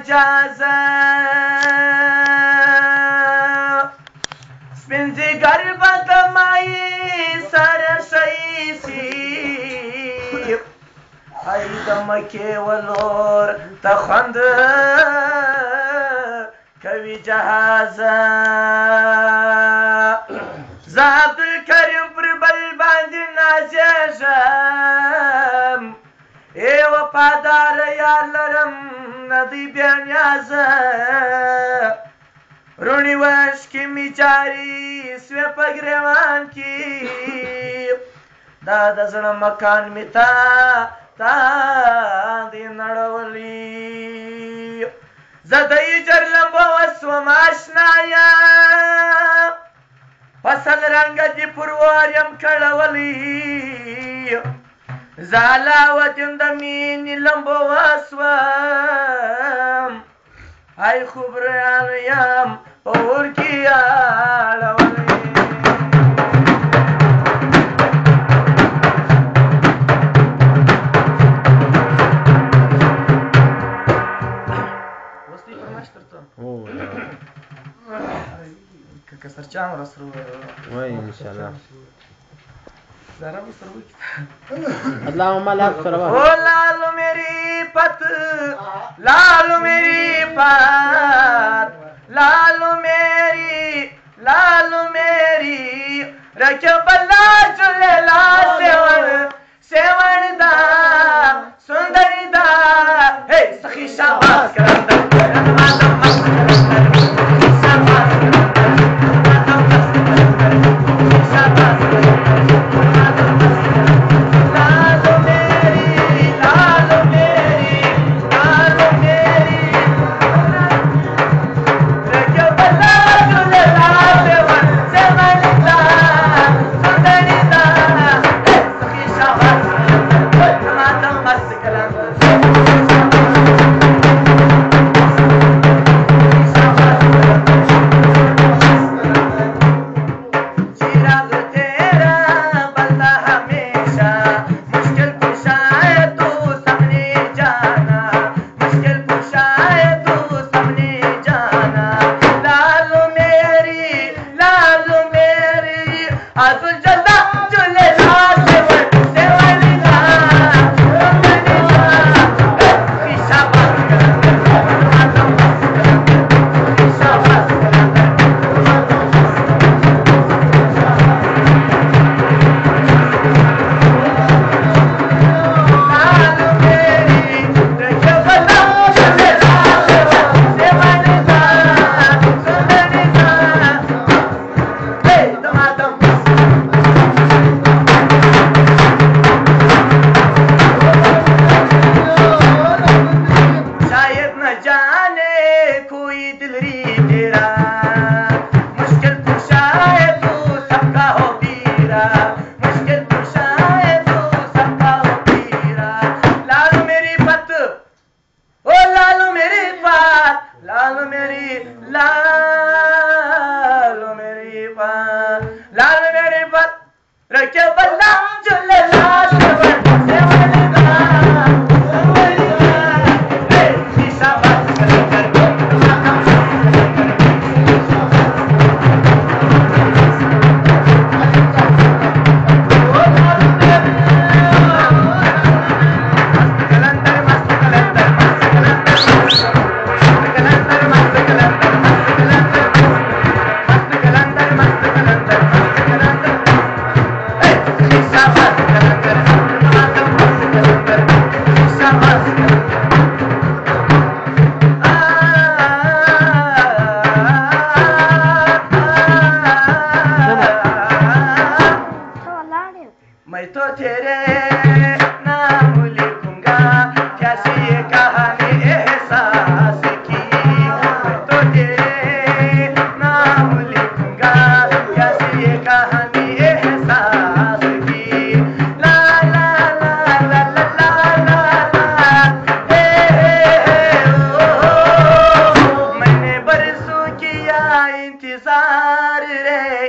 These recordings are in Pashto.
اجازه سپنځي ګربت مای سره شيسي هاي د مکه ولور ته خوند کوي جهازه زه عبدالکریم پر بل باندې نازېږم ای وفاداره یار لرم نه دی بې نیازه روڼې وشکې مې جاري سوې په ګریوان کې دا د زړه مکان مې تا دې نړولی زه د هجر لمبه وسوم اشنایه فصل رنګه دې پروار یم کړولی زه علاوالدین د مینې لمبه وسوم ای خوب ریان یم اور کی اړولی اوس دې فرمایش درته که سرچان راسره وای ان شاء الله ذرا بھی سر اللهم لا تسروا او لالو میری پت لالو میری پت لالو میری رکب اللہ چلے لا سیون دا سندری دا ہے سخی شاباز کرندر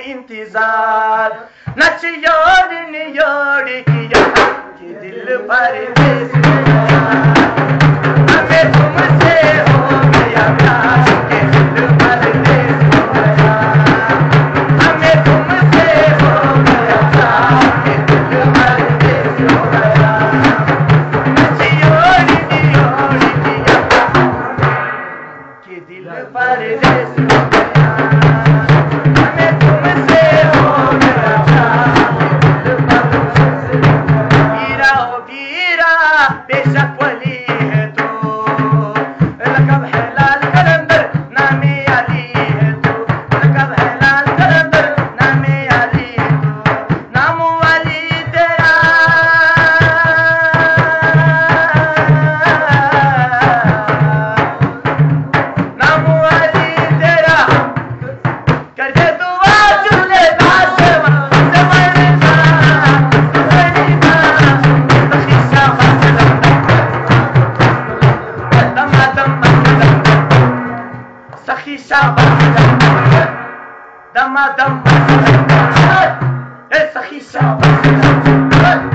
इंतजार नच योड़ किया कि दिल पर हमें तुमसे हो دم دم. اے سخی شاباش.